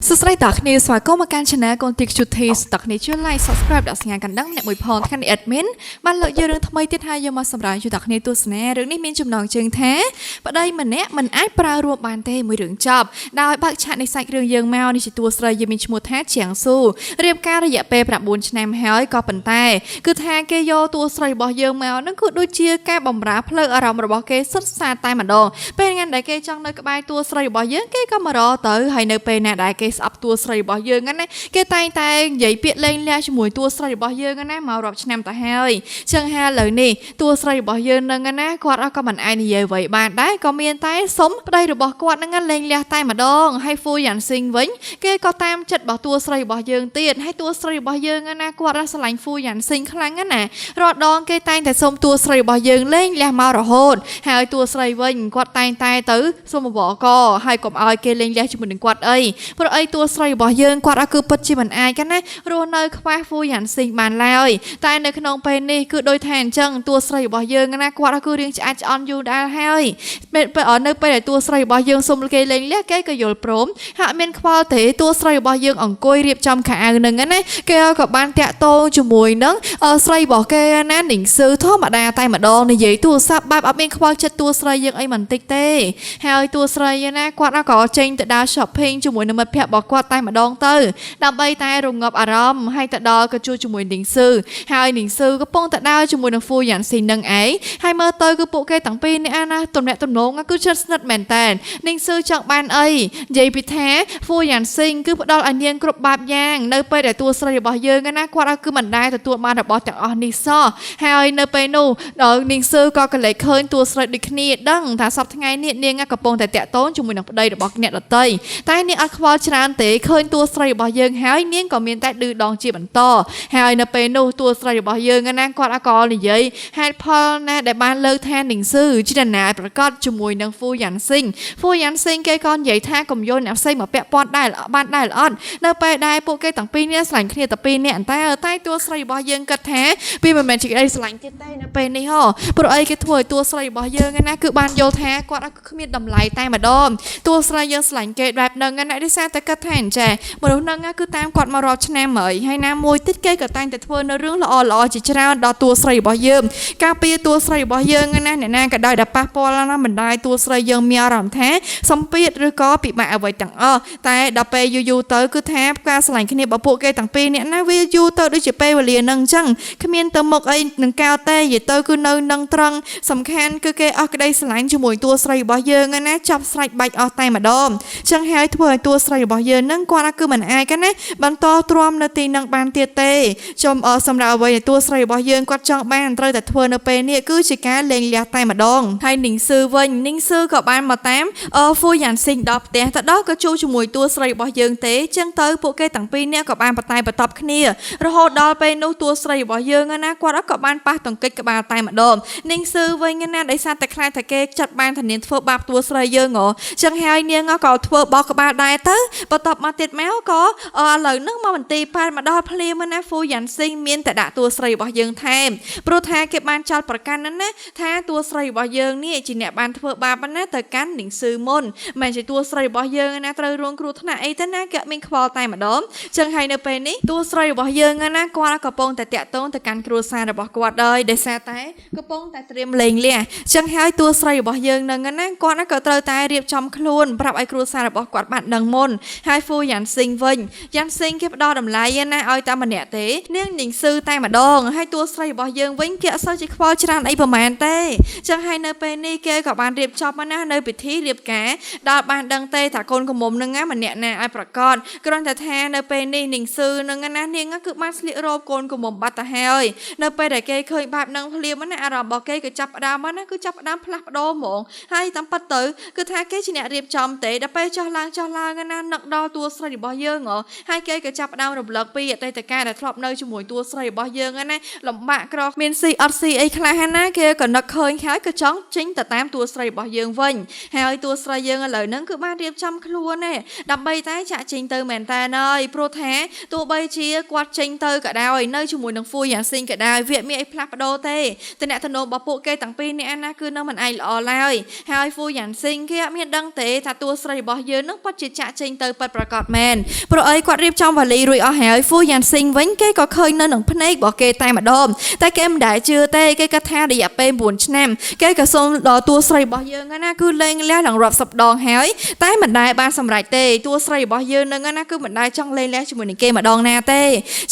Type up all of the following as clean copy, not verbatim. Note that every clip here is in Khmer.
សួស្តីតើគ្នាស្វាគមន៍មកកាន់ Channel Content Tutorials តើគ្នាជួយ Like Subscribe ដាក់សញ្ញាកណ្ដឹងអ្នកមួយផងថ្ងៃនេះ Admin បានលើកយករឿងថ្មីទៀតហើយយកមកសម្រាប់ជួយតើគ្នាទស្សនារឿងនេះមានចំណងជើងថាប្តីម្នាក់មិនអាចប្រើរួមបានទេមួយរឿងចប់ដោយបើកឆាកនៃសាច់រឿងយើងមកនេះជាតួស្រីយើងមានឈ្មោះថាជាងស៊ូរៀបការរយៈពេល9ឆ្នាំហើយក៏ប៉ុន្តែគឺថាគេយកតួស្រីរបស់យើងមកនឹងគឺដូចជាការបំរើផ្លូវអារម្មណ៍របស់គេសុទ្ធសាធតែម្ដងពេលថ្ងៃដែលគេចង់នៅក្បែរតួស្រីរបស់យើងគេក៏មករកទៅហើយនៅពេលណាដែលគេស្អប់តួស្រីរបស់យើងណាគេតែងតែនិយាយពាក្យលេងលះជាមួយតួស្រីរបស់យើងណាមករាប់ឆ្នាំទៅហើយចឹងហាឥឡូវនេះតួស្រីរបស់យើងនឹងណាគាត់ក៏មិនអាចនិយាយអ្វីបានដែរក៏មានតែសុំប្តីរបស់គាត់នឹងលេងលះតែម្ដងហើយហ្វូយ៉ាន់ស៊ីងវិញគេក៏តាមចិត្តរបស់តួស្រីរបស់យើងទៀតហើយតួស្រីរបស់យើងណាគាត់ស្រឡាញ់ហ្វូយ៉ាន់ស៊ីងខ្លាំងណារាល់ដងគេតែងតែសុំតួស្រីរបស់យើងលេងលះមករហូតហើយតួស្រីវិញគាត់តែងតែទៅសុំបបកហើយកុំឲ្យគេលេងលះជាមួយនឹងគាត់អីព្រោះអីតួស្រីរបស់យើងគាត់គឺពិតជាមិនអាចណារស់នៅខ្វះហ្វូយ៉ាន់ស៊ីងបានឡើយតែនៅក្នុងពេលនេះគឺដូចថាអញ្ចឹងតួស្រីរបស់យើងណាគាត់គឺរៀងឆ្អាតឆ្អន់យូរដែរហើយនៅពេលដែលតួស្រីរបស់យើងសុំគេលេងលះគេក៏យល់ព្រមហាក់មានខ្វល់ទេតួស្រីរបស់យើងអង្គុយរៀបចំខោអាវនឹងណាគេក៏បានតាក់ទងជាមួយនឹងស្រីរបស់គេណានីងស៊ឺធម្មតាតែម្ដងនិយាយទូរស័ព្ទបែបអត់មានខ្វល់ចិត្តតួស្រីយើងអីមិនតិចទេហើយតួស្រីណាគាត់ក៏ចេញទៅដើរ shopping ជាមួយនឹងមិត្តភ័ក្តិរបស់គាត់តែម្ដងទៅដើម្បីតែរងាប់អារម្មណ៍ហើយទៅដល់ក៏ជួបជាមួយនីងស៊ឺហើយនីងស៊ឺកំពុងតែដើរជាមួយនឹងហ្វូយ៉ាន់ស៊ីងនឹងឯងហើយមើលទៅគឺពួកគេទាំងពីរនេះណាទំនាក់ទំនងគឺជិតស្និទ្ធមែនតើនីងស៊ឺចង់បានអីនិយាយពីថាហ្វូយ៉ាន់ស៊ីងគឺផ្ដល់ឲ្យនាងគ្រប់បែបយ៉ាងនៅពេលដែលតួស្រីរបស់យើងណាគាត់គឺមិនដែលទទួលបានរបស់ទាំងអស់នេះសោះហើយនៅពេលនោះដល់នីងស៊ឺក៏កលែកឃើញតួស្រីដូចគ្នាដឹងថាសប្តាហ៍ថ្ងៃនេះនាងកំពុងតែតាក់ទងជាមួយនឹងប្តីរបស់អ្នកដទៃតែនាងអត់ខ្វល់ច្រើនទេឃើញតួស្រីរបស់យើងហើយនាងក៏មានតែឌឺដងជាបន្តហើយនៅពេលនោះតួស្រីរបស់យើងណាគាត់ក៏និយាយហេតុផលណាដែលបានលើកថានីងស៊ឺជាអ្នកណាប្រកាសជាមួយនឹងហ្វូយ៉ាន់ស៊ីងគេក៏និយាយថាកុំយកអ្នកផ្សេងមកពាក់ព័ន្ធដែរបានដែរអត់នៅពេលដែលពួកគេទាំងពីរនេះស្រឡាញ់គ្នាតែពីរនាក់តែតួស្រីរបស់យើងគិតថាវាមិនមែនជាអីស្រឡាញ់ទៀតទេនៅពេលនេះហ៎ព្រោះអីគេធ្វើឲ្យតួស្រីរបស់យើងណាគឺបានយល់ថាគាត់គ្មានតម្លៃតែម្ដងតួស្រីយើងស្រឡាញ់គេបែបហ្នឹងណាដោយសារតែគិតថាអញ្ចេះមនុស្សហ្នឹងគឺតាមគាត់មករាល់ឆ្នាំហើយណាមួយទៀតគេក៏តែងតែធ្វើនៅរឿងល្អជាច្រើនដល់តួស្រីរបស់យើងការពារតួស្រីរបស់យើងណាអ្នកណាក៏ដោយដែលប៉ះពាល់ណាមិនដែរតួស្រីយើងមានអារម្មណ៍ថាសំពាធឬក៏ពិបាកអ្វីទាំងអស់តែដល់ពេលយូរទៅគឺថាការស្រឡាញ់គ្នារបស់ពួកគេទាំងពីរអ្នកណាវាយូរទៅដូចជាពេលវេលាហ្នឹងអញ្ចឹងគ្មានទៅមុខអីនឹងកៅទេនិយាយទៅគឺនៅនឹងត្រង់សំខាន់គឺគេអស់ក្តីស្រឡាញ់ជាមួយតួស្រីរបស់យើងណាចាប់ស្រេចបាច់អស់តែម្ដងអញ្ចឹងហើយធ្វើឲ្យតួស្រីរបស់យើងហ្នឹងគាត់គឺមិនអាចណាបន្តទ្រាំនៅទីនឹងបានទៀតទេសម្រាប់អ្វីដែលតួស្រីរបស់យើងគាត់ចង់បានត្រូវតែធ្វើនៅពេលនេះគឺជាការលេងលះតែម្ដងហើយនីងស៊ឺវិញនីងស៊ឺក៏បានមកតាមហ្វូយ៉ាន់ស៊ីងដល់ផ្ទះទៅដល់ក៏ជួបជាមួយតួស្រីរបស់យើងទេចឹងទៅពួកគេទាំងពីរនាក់ក៏បានបតែបន្ទប់គ្នារហូតដល់ពេលនោះតួស្រីរបស់យើងណាគាត់ក៏បានប៉ះទង្គិចក្បាលតែម្ដងនីងស៊ឺវិញណាដោយសារតែខ្លាចថាគេចាត់បានថានាងធ្វើបាបតួស្រីយើងចឹងហើយនាងក៏ធ្វើបោះក្បាលដែរទៅបន្ទាប់មកទៀតមកក៏ឥឡូវហ្នឹងមកបន្ទីប៉ែមកដល់ភ្លាមណាហ្វូយ៉ាន់ស៊ីងមានតែដាក់តួស្រីរបស់យើងថែមព្រោះថាគេបានចោទប្រកាន់ណាថាតួស្រីរបស់យើងនេះជាអ្នកបានធ្វើបាបណាទៅកាន់នីងស៊ឺមុនមិនជាតួស្រីរបស់យើងណាត្រូវរងគ្រោះថ្នាក់អីទេណាគេមានខ្វល់តែម្ដងចឹងហើយនៅពេលនេះតួស្រីរបស់យើងណាគាត់កំពុងតែតាក់ទងទៅកាន់គ្រួសាររបស់គាត់ដោយសារតែកំពុងតែត្រៀមលេងលះចឹងហើយតួស្រីរបស់យើងនឹងណាគាត់ក៏ត្រូវតែរៀបចំខ្លួនប្រាប់ឲ្យគ្រួសាររបស់គាត់បានដឹងមុនហើយហ្វូយ៉ាន់ស៊ីងវិញយ៉ាន់ស៊ីងគេផ្ដល់តម្លៃណាឲ្យតែម្នាក់ទេនាងនីងស៊ឺតែម្ដងហើយតួស្រីរបស់យើងវិញគេអត់សូវជាខ្វល់ច្រើនអីប្រហែលទេចឹងហើយនៅពេលនេះគេក៏បានរៀបចំណានៅពិធីរៀបការដល់បានដឹងទេថាកូនក្រមុំនឹងម្នាក់ណាឲ្យប្រកាសគ្រាន់តែថានៅពេលនេះនីងស៊ឺនឹងណានាងគឺបានស្លៀករ៉ូបកូនក្រមុំបាត់ទៅហើយនៅពេលដែលគេឃើញបែបហ្នឹងភ្លាមណាអារម្មណ៍របស់គេក៏ចាប់ផ្ដើមណាគឺចាប់ផ្ដើមផ្លាស់ប្ដូរហ្មងហើយតាមពិតទៅគឺថាគេជាអ្នករៀបចំទេដល់ពេលចោះឡើងណានឹកដល់តួស្រីរបស់យើងហើយគេក៏ចាប់ផ្ដើមរំលឹកពីអតីតកាលដែលធ្លាប់នៅជាមួយតួស្រីរបស់យើងណាលំបាកក្រមានស៊ីអត់ស៊ីអីខ្លះណាគេក៏នឹកឃើញហើយក៏ចង់ចេញទៅតាមតួស្រីរបស់យើងវិញហើយតួស្រីយើងឥឡូវហ្នឹងគឺបានរៀបចំខ្លួនទេដើម្បីតែចាក់ចេញទៅមែនតើហើយព្រោះថាទោះបីជាគាត់ចេញទៅក៏ដោយនៅជាមួយនឹងហ្វូយ៉ាន់ស៊ីងក៏ដោយវាមានអីផ្លាស់ប្ដូរទេតំណែងរបស់ពួកគេទាំងពីរនេះណាគឺនៅមិនឯងល្អឡើយហើយហ្វូយ៉ាន់ស៊ីងគេអត់មានដឹងទេថាតួស្រីរបស់យើងនឹងពិតជាចាក់ចេញទៅ ទៅប៉ាត់ប្រកាសមែនព្រោះអីគាត់រៀបចំវ៉ាលីរួចអស់ហើយហ្វូយ៉ាងស៊ីងវិញគេក៏ឃើញនៅនឹងភ្នែករបស់គេតែម្ដងតែគេមិនដែលជឿទេគេគាត់ថារយៈពេល9ឆ្នាំគេក៏សូមដល់តួស្រីរបស់យើងណាគឺលេងលះឡើងរាប់សិបដងហើយតែមិនដែលបានសម្រេចទេតួស្រីរបស់យើងនឹងណាគឺមិនដែលចង់លេងលះជាមួយនឹងគេម្ដងណាទេ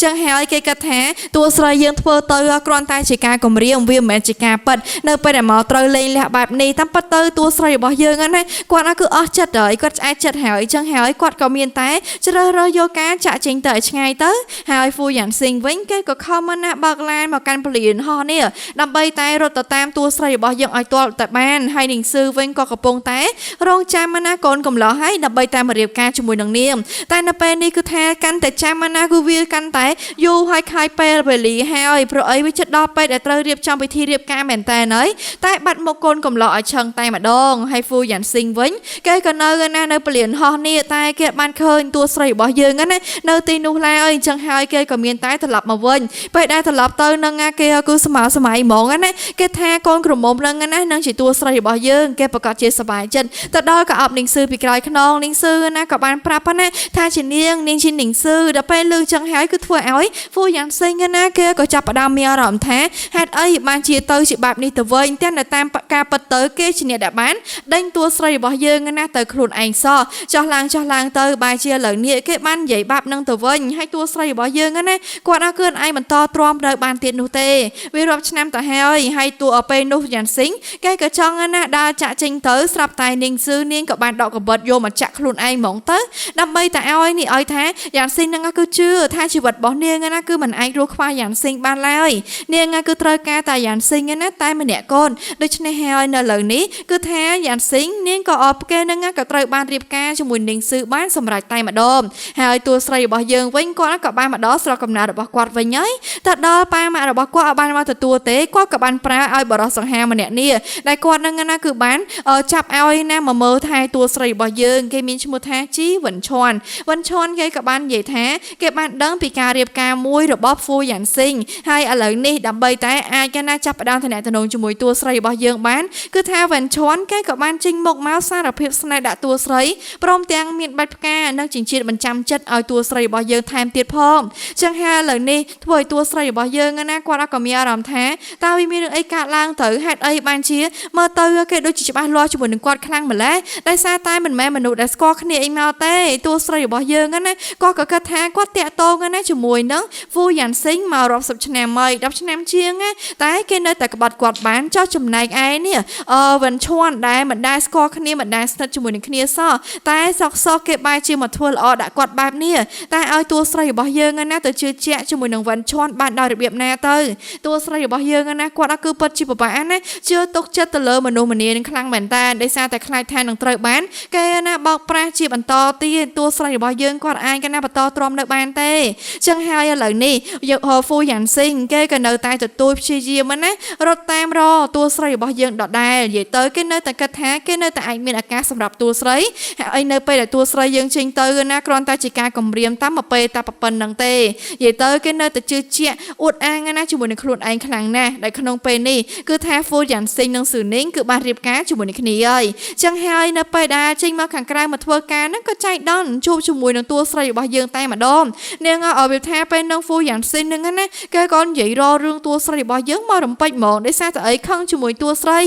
ចឹងហើយគេគាត់ថាតួស្រីយើងធ្វើទៅគ្រាន់តែជាការគម្រាមវាមិនមែនជាការពិតនៅពេលដែលមកត្រូវលេងលះបែបនេះតាមពិតទៅតួស្រីរបស់យើងណាគាត់គឺអស់ចិត្តហើយគាត់ឆ្អែតចិត្តហើយចឹងហើយគាត់ក៏មានតែជ្រើសរើសយកការចាក់ចេញទៅឲ្យឆ្ងាយទៅហើយហ្វូយ៉ាងស៊ីងវិញគេក៏ខំណាបើកឡានមកកាន់ពលានហោះនេះដើម្បីតែរត់ទៅតាមតួស្រីរបស់យើងឲ្យទាល់តែបានហើយនាងស៊ឺវិញក៏កំពុងតែរងចាំណាកូនកំឡោះហើយដើម្បីតែមករៀបការជាមួយនឹងនាងតែនៅពេលនេះគឺថាកាន់តែចាំណាគឺវាកាន់តែយូរហើយខាយពេលវេលាហើយព្រោះអីវាជិតដល់ពេលដែលត្រូវរៀបចំពិធីរៀបការមែនតើហើយតែបាត់មកកូនកំឡោះឲ្យឆឹងតែម្ដងហើយហ្វូយ៉ាងស៊ីងវិញគេក៏នៅពលានហោះនេះតែគេបានឃើញតួស្រីរបស់យើងណានៅទីនោះឡើយអញ្ចឹងហើយគេក៏មានតែត្រឡប់មកវិញពេលដែលត្រឡប់ទៅនឹងគេគឺស្មើសម័យហ្មងណាគេថាកូនក្រមុំនឹងណានឹងជាតួស្រីរបស់យើងគេប្រកាសជាសប្បាយចិត្តទៅដល់ក៏អបនាងស៊ឺពីក្រោយខ្នងនាងស៊ឺណាក៏បានប្រាប់ណាថាជានាងជានាងស៊ឺដល់ពេលលើចឹងហើយគឺធ្វើឲ្យហ្វូយ៉ាងស៊ីងណាគេក៏ចាប់ផ្ដើមមានអារម្មណ៍ថាហេតុអីបានជាទៅជាបែបនេះទៅវិញតែនៅតាមការពិតទៅគេជាអ្នកដែលបានដេញតួស្រីរបស់យើងណាទៅខ្លួនឯងសោះចោះឡើងទៅបែរជាឥឡូវនេះគេបាននិយាយបាបនឹងទៅវិញហើយតួស្រីរបស់យើងណាគាត់អើគឺឯងបន្តទ្រាំទៅបានទៀតនោះទេវារាប់ឆ្នាំទៅហើយតួអពេលនោះយ៉ាងស៊ីងគេក៏ចង់ណាដើរចាក់ចេញទៅស្រាប់តែនាងស៊ឺនាងក៏បានដកកបិតយកមកចាក់ខ្លួនឯងហ្មងទៅដើម្បីតែឲ្យថាយ៉ាងស៊ីងហ្នឹងគឺជឿថាជីវិតរបស់នាងណាគឺមិនអាចរស់ខ្វះយ៉ាងស៊ីងបានឡើយនាងគឺត្រូវការតែយ៉ាងស៊ីងណាតែម្នាក់កូនដូច្នេះហើយនៅលើនេះគឺថាយ៉ាងស៊ីងនាងក៏អបគេហ្នឹងក៏ត្រូវបានរៀបការជាមួយនាងស៊ឺបានសម្រេចតែម្ដងហើយតួស្រីរបស់យើងវិញគាត់ក៏បានមកដល់ស្រុកកំណើតរបស់គាត់វិញហើយតែដល់ប៉ាម៉ាក់របស់គាត់បានមកទទួលទេគាត់ក៏បានប្រើឲ្យបរិសសង្ហាម្នាក់នេះដែលគាត់ហ្នឹងណាគឺបានចាប់ឲ្យណាមកមើលថែតួស្រីរបស់យើងគេមានឈ្មោះថាជីវិនឈွန်គេក៏បាននិយាយថាគេបានដឹងពីការរៀបការមួយរបស់ហ្វូយ៉ាងស៊ីងហើយឥឡូវនេះដើម្បីតែអាចគេណាចាប់ផ្ដើមតំណែងជាមួយតួស្រីរបស់យើងបានគឺថាវិនឈွန်គេក៏បានចេញមុខមកសារភាពស្នេហ៍ដាក់តួស្រីព្រមទាំងមានបាច់ផ្កានិងចិញ្ចៀនបញ្ចាំចិត្តឲ្យតួស្រីរបស់យើងថែមទៀតផងចឹងហើយឥឡូវនេះធ្វើឲ្យតួស្រីរបស់យើងណាគាត់ក៏មានអារម្មណ៍ថាតើវាមានរឿងអីកើតឡើងទៅហេតុអីបានជាមើលទៅគេដូចជាច្បាស់លាស់ជាមួយនឹងគាត់ខ្លាំងម្ល៉េះដោយសារតែមិនមែនមនុស្សដែលស្គាល់គ្នាអីមកទេតួស្រីរបស់យើងណាគាត់ក៏គិតថាគាត់តាក់ទងណាជាមួយនឹងហ្វូយ៉ាងស៊ីងមករាប់សិបឆ្នាំហើយ10ឆ្នាំជាងណាតែគេនៅតែក្បត់គាត់បានចោះចំណែកឯនេះវិនឈွန်ដែលមិនដែលស្គាល់គ្នាមិនដែលស្និទ្ធជាមួយនឹងគ្នាសោះតែសក់គេបែរជាមកធ្វើល្អដាក់គាត់បែបនេះតែឲ្យតួស្រីរបស់យើងណាទៅជឿជាក់ជាមួយនឹងវិនឈွန်បានដោយរបៀបណាទៅតួស្រីរបស់យើងណាគាត់គឺពិតជាពិបាកណាជឿទុកចិត្តទៅលើមនុស្សម្នានឹងខ្លាំងមែនតើដោយសារតែខ្លាចថានឹងត្រូវបានគេណាបោកប្រាស់ជាបន្តទៀតតួស្រីរបស់យើងគាត់អាចគេណាបន្តទ្រាំនៅបានទេចឹងហើយឥឡូវនេះយកហ្វូយ៉ាងស៊ីងគេក៏នៅតែទទួលព្យាយាមណារត់តាមរតួស្រីរបស់យើងដដែលនិយាយទៅគេនៅតែគិតថាគេនៅតែអាចមានឱកាសសម្រាប់តួស្រីហើយនៅពេលដែលតួស្រីយើងចេញទៅណាគ្រាន់តែជាការគម្រាមតាមមកពេលតែប៉ុណ្្នឹងទេនិយាយទៅគេនៅតែជឿជាក់អួតអាងណាជាមួយនឹងខ្លួនឯងខ្លាំងណាស់ដែលក្នុងពេលនេះគឺថាហ្វូយ៉ាងស៊ីងនិងស៊ឺនីងគឺបានរៀបការជាមួយនឹងគ្នាហើយចឹងហើយនៅពេលដែលចេញមកខាងក្រៅមកធ្វើការហ្នឹងក៏ចៃដន្យជួបជាមួយនឹងតួស្រីរបស់យើងតែម្ដងនាងឲ្យវាថាពេលនឹងហ្វូយ៉ាងស៊ីងហ្នឹងណាគេក៏និយាយររឿងតួស្រីរបស់យើងមករំពេចហ្មងដោយសារតែអីខឹងជាមួយតួស្រី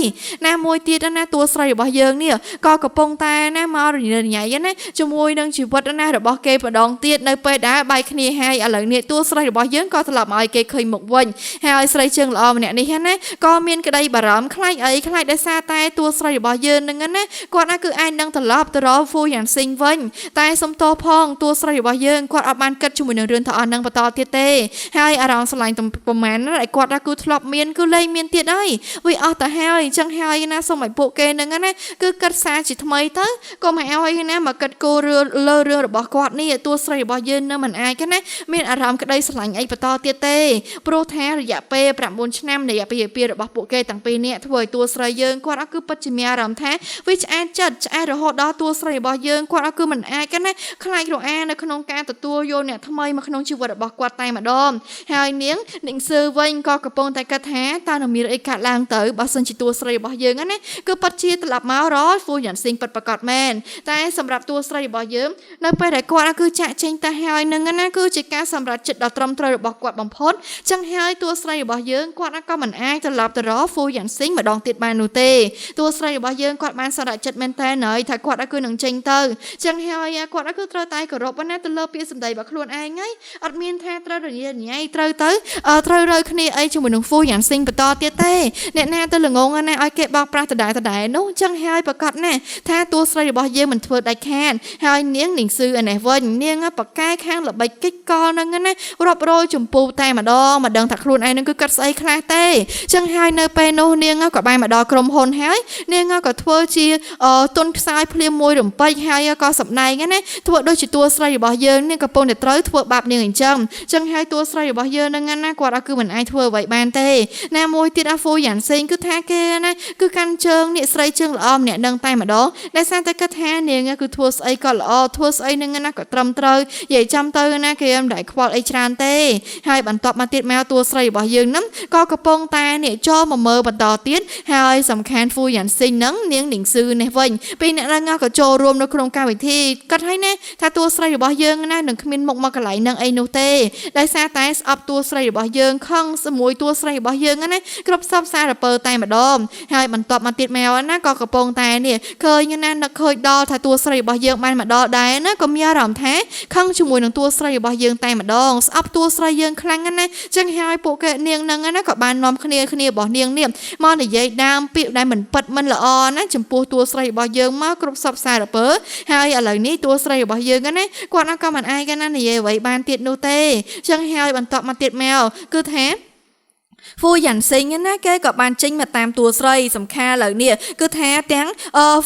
ណាមួយទៀតណាតួស្រីរបស់យើងនេះក៏កំពុងតែណាមករញ៉ៃណាជាមួយនឹងជីវិតណារបស់គេម្ដងទៀតនៅពេលដែលបែកគ្នាហើយឥឡូវនេះតួស្រីរបស់យើងក៏ត្រឡប់មកឲ្យគេឃើញមុខវិញហើយស្រីជើងល្អម្នាក់នេះណាក៏មានក្តីបារម្ភខ្លាចអីខ្លាចដោយសារតែតួស្រីរបស់យើងហ្នឹងណាគាត់ណាគឺអាចនឹងត្រឡប់ទៅរកហ្វូយ៉ាងស៊ីងវិញតែសំទោសផងតួស្រីរបស់យើងគាត់អត់បានគិតជាមួយនឹងរឿងទាំងអស់ហ្នឹងបន្តទៀតទេហើយអារម្មណ៍ស្រឡាញ់ប្រមាណណាគាត់ណាគឺធ្លាប់មានគឺលែងមានទៀតហើយវាអស់ទៅហើយអញ្ចឹងហើយណាសូមឲ្យពួកគេហ្នឹងណាគឺគិតសារជាថ្មីទៅកុំឲ្យណាមកគិតគូរលើរឿងរបស់គាត់នេះតួស្រីរបស់យើងនៅមិនអាចណាមានអារម្មណ៍ក្តីស្រឡាញ់អីបន្តទៀតទេព្រោះថារយៈពេល9ឆ្នាំនៃរយៈពេលរបស់ពួកគេទាំងពីរនាក់ធ្វើឲ្យតួស្រីយើងគាត់គឺពិតជាមានអារម្មណ៍ថាវាឆ្អែតចិត្តឆ្អែតរហូតដល់តួស្រីរបស់យើងគាត់គឺមិនអាចណាខ្លាចរអានៅក្នុងការទទួលយកអ្នកថ្មីមកក្នុងជីវិតរបស់គាត់តែម្ដងហើយនាងស៊ឺវិញក៏កំពុងតែគិតថាតើនឹងមានអីកាត់ឡើងទៅបើសិនជាតួស្រីរបស់យើងណាគឺពិតជាត្រឡប់មករកហ្វូយ៉ាងស៊ីងពិតប្រាកដមែនតែសម្រាប់តួស្រី រីរបស់យើងនៅពេលដែលគាត់គឺចាក់ចេញទៅហើយនឹងណាគឺជាការសម្រេចចិត្តដ៏ត្រឹមត្រូវរបស់គាត់បំផុតចឹងហើយតួស្រីរបស់យើងគាត់ក៏មិនអាចត្រឡប់ទៅរក Fu Yanxing ម្ដងទៀតបាននោះទេតួស្រីរបស់យើងគាត់បានសម្រេចចិត្តមែនតើហើយថាគាត់គឺនឹងចេញទៅចឹងហើយគាត់គឺត្រូវតែគោរពណាទៅលើពាក្យសម្ដីរបស់ខ្លួនឯងហើយអត់មានថាត្រូវរញ៉េរញ៉ៃត្រូវទៅត្រូវរើគ្នាអីជាមួយនឹង Fu Yanxing បន្តទៀតទេអ្នកណាទៅល្ងងណាឲ្យគេបោកប្រាស់ដដែលនោះចឹងហើយប្រកាសណាថាតួស្រីរបស់យើងមិនធ្វើដាច់ខាតហើយនាងស៊ឺឯនេះវិញនាងបកកែខាងល្បិចកិច្ចកលហ្នឹងណារាប់រយចម្ពោះតែម្ដងមិនដឹងថាខ្លួនឯងនឹងគឺកាត់ស្អីខ្លះទេចឹងហើយនៅពេលនោះនាងក៏បានមកដល់ក្រុមហ៊ុនហើយនាងក៏ធ្វើជាទុនខ្សោយភ្លាមមួយរំពេចហើយក៏សម្ដែងណាធ្វើដូចជាតួស្រីរបស់យើងនាងកំពុងតែត្រូវធ្វើបាបនាងអញ្ចឹងចឹងហើយតួស្រីរបស់យើងហ្នឹងណាគាត់គឺមិនអាចធ្វើអ្វីបានទេណាមួយទៀតអា Fu Yanxing គឺថាគេណាគឺកាន់ជើងអ្នកស្រីជើងល្អម្នាក់នឹងតែម្ដងដែលសារតែគាត់ថានាងគឺធ្វើស្អីក៏ល្អធ្វើស្អីនឹងណាក៏ត្រឹមត្រូវនិយាយចាំទៅណាគេមិនដែលខ្វល់អីច្រើនទេហើយបន្ទាប់មកទៀតមកតួស្រីរបស់យើងហ្នឹងក៏កំពុងតែអ្នកចូលមកមើលបន្តទៀតហើយសំខាន់ Fu Yanxing ហ្នឹងនាងស៊ឺនេះវិញពេលអ្នកហ្នឹងក៏ចូលរួមនៅក្នុងកម្មវិធីគាត់ឲ្យណាថាតួស្រីរបស់យើងណានឹងគ្មានមុខមកកន្លែងហ្នឹងអីនោះទេដោយសារតែស្អប់តួស្រីរបស់យើងខឹងជាមួយតួស្រីរបស់យើងណាគ្រប់សពសារពើតែម្ដងហើយបន្ទាប់មកទៀតមកណាក៏កំពុងតែនេះឃើញណានឹកឃើញដល់ថាតួស្រីរបស់យើងបានមកដល់ដែរណាក៏មានអារម្មណ៍ថាខឹងជាមួយនឹងតួស្រីរបស់យើងតែម្ដងស្អប់តួស្រីយើងខ្លាំងណាស់ចឹងហើយពួកគេនាងហ្នឹងណាក៏បាននាំគ្នារបស់នាងនេះមកនិយាយដើមពាក្យដែលមិនពិតមិនល្អណាចំពោះតួស្រីរបស់យើងមកគ្រប់សពសារពើហើយឥឡូវនេះតួស្រីរបស់យើងណាគាត់ក៏មិនអាចណានិយាយអ្វីបានទៀតនោះទេចឹងហើយបន្ទាប់មកទៀតមកគឺថាFu Yanxingណាគេក៏បានចេញមកតាមតួស្រីសំខាន់ឥឡូវនេះគឺថាទាំង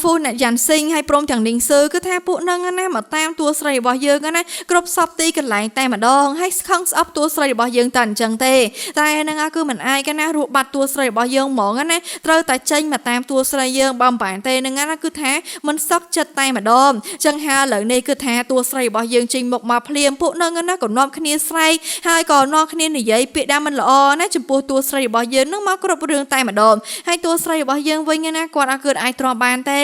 Fu Yanxingហើយព្រមទាំងនាងស៊ឺគឺថាពួកនឹងណាមកតាមតួស្រីរបស់យើងណាគ្រប់សពទីកន្លែងតែម្ដងហើយខឹងស្អប់តួស្រីរបស់យើងតែអញ្ចឹងទេតែនឹងគឺមិនអាចណារੂបាត់តួស្រីរបស់យើងហ្មងណាត្រូវតែចេញមកតាមតួស្រីយើងបំបានទេនឹងណាគឺថាមិនសក់ចិត្តតែម្ដងចឹងហើយឥឡូវនេះគឺថាតួស្រីរបស់យើងចេញមកមកភ្លាមពួកនឹងណាក៏នាំគ្នាស្រែកហើយក៏នាំគ្នានិយាយពាក្យដែលមិនល្អណាចំពោះតួស្រីរបស់យើងនឹងមកគ្រប់រឿងតែម្ដងហើយតួស្រីរបស់យើងវិញណាគាត់អាចទ្រាំបានទេ